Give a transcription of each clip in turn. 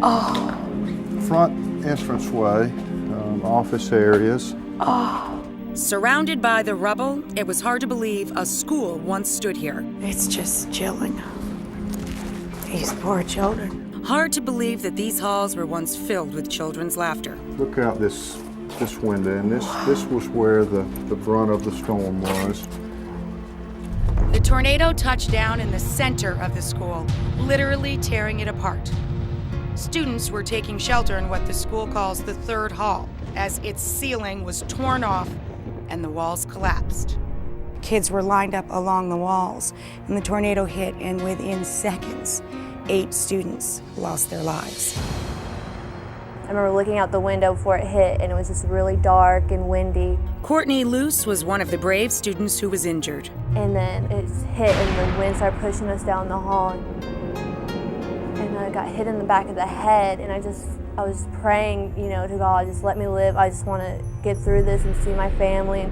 Oh. Front entranceway, office areas. Oh. Surrounded by the rubble, it was hard to believe a school once stood here. It's just chilling. These poor children. Hard to believe that these halls were once filled with children's laughter. Look out this window, and this was where the brunt of the storm was. The tornado touched down in the center of the school, literally tearing it apart. Students were taking shelter in what the school calls the third hall, as its ceiling was torn off and the walls collapsed. Kids were lined up along the walls, and the tornado hit, and within seconds, 8 students lost their lives. I remember looking out the window before it hit, and it was just really dark and windy. Courtney Luce was one of the brave students who was injured. And then it hit, and the wind started pushing us down the hall. And I got hit in the back of the head, and I was praying, to God, just let me live. I just want to get through this and see my family.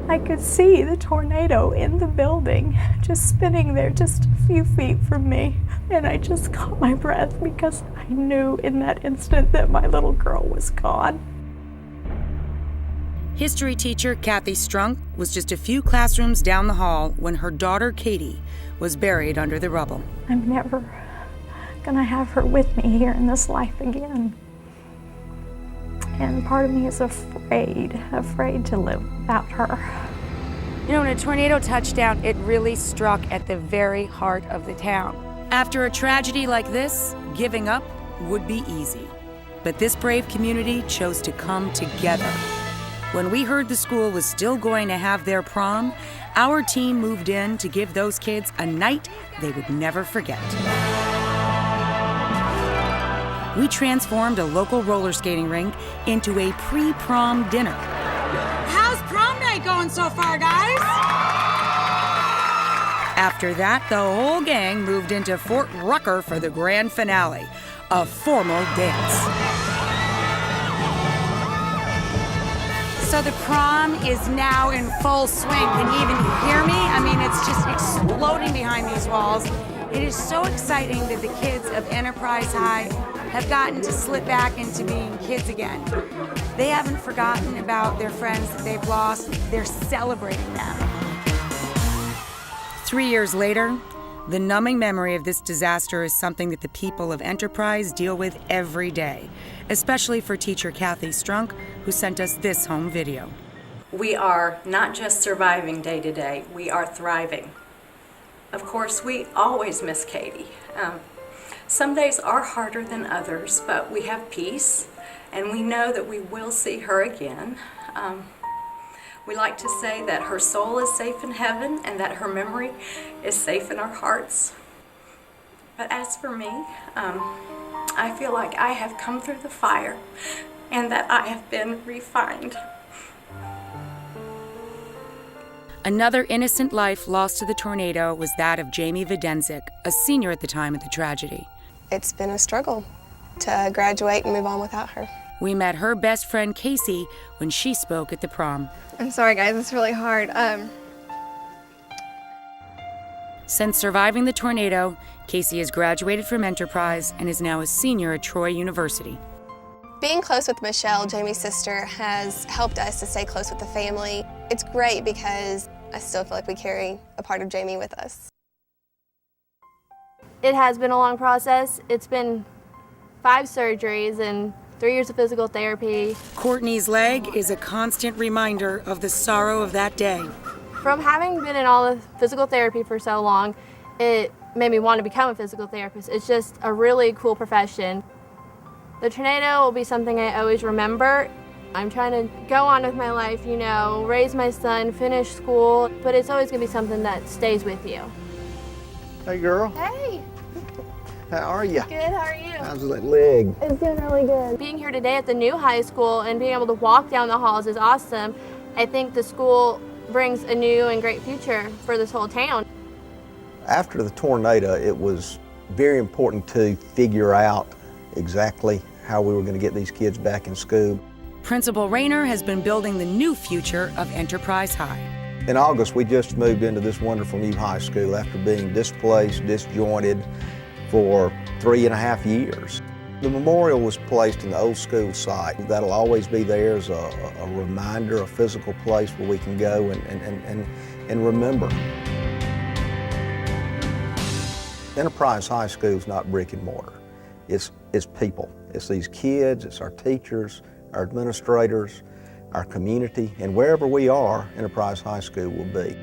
I could see the tornado in the building, just spinning there just a few feet from me. And I just caught my breath because I knew in that instant that my little girl was gone. History teacher Kathy Strunk was just a few classrooms down the hall when her daughter Katie was buried under the rubble. I'm never gonna have her with me here in this life again. And part of me is afraid to live without her. When a tornado touched down, it really struck at the very heart of the town. After a tragedy like this, giving up would be easy. But this brave community chose to come together. When we heard the school was still going to have their prom, our team moved in to give those kids a night they would never forget. We transformed a local roller skating rink into a pre-prom dinner. How's prom night going so far, guys? After that, the whole gang moved into Fort Rucker for the grand finale, a formal dance. So the prom is now in full swing. Can you even hear me? I mean, it's just exploding behind these walls. It is so exciting that the kids of Enterprise High have gotten to slip back into being kids again. They haven't forgotten about their friends that they've lost. They're celebrating them. 3 years later, the numbing memory of this disaster is something that the people of Enterprise deal with every day, especially for teacher Kathy Strunk, who sent us this home video. We are not just surviving day to day, we are thriving. Of course, we always miss Katie. Some days are harder than others, but we have peace, and we know that we will see her again. We like to say that her soul is safe in heaven and that her memory is safe in our hearts. But as for me, I feel like I have come through the fire and that I have been refined. Another innocent life lost to the tornado was that of Jamie Videnzik, a senior at the time of the tragedy. It's been a struggle to graduate and move on without her. We met her best friend Casey when she spoke at the prom. I'm sorry guys, it's really hard. Since surviving the tornado, Casey has graduated from Enterprise and is now a senior at Troy University. Being close with Michelle, Jamie's sister, has helped us to stay close with the family. It's great because I still feel like we carry a part of Jamie with us. It has been a long process. It's been 5 surgeries and 3 years of physical therapy. Courtney's leg is a constant reminder of the sorrow of that day. From having been in all the physical therapy for so long, it made me want to become a physical therapist. It's just a really cool profession. The tornado will be something I always remember. I'm trying to go on with my life, raise my son, finish school, but it's always going to be something that stays with you. Hey, girl. Hey. How are you? Good, how are you? How's that leg? It's doing really good. Being here today at the new high school and being able to walk down the halls is awesome. I think the school brings a new and great future for this whole town. After the tornado, it was very important to figure out exactly how we were going to get these kids back in school. Principal Rayner has been building the new future of Enterprise High. In August, we just moved into this wonderful new high school after being displaced, disjointed, for 3.5 years. The memorial was placed in the old school site. That'll always be there as a reminder, a physical place where we can go and remember. Enterprise High School is not brick and mortar. It's people. It's these kids, it's our teachers, our administrators, our community, and wherever we are, Enterprise High School will be.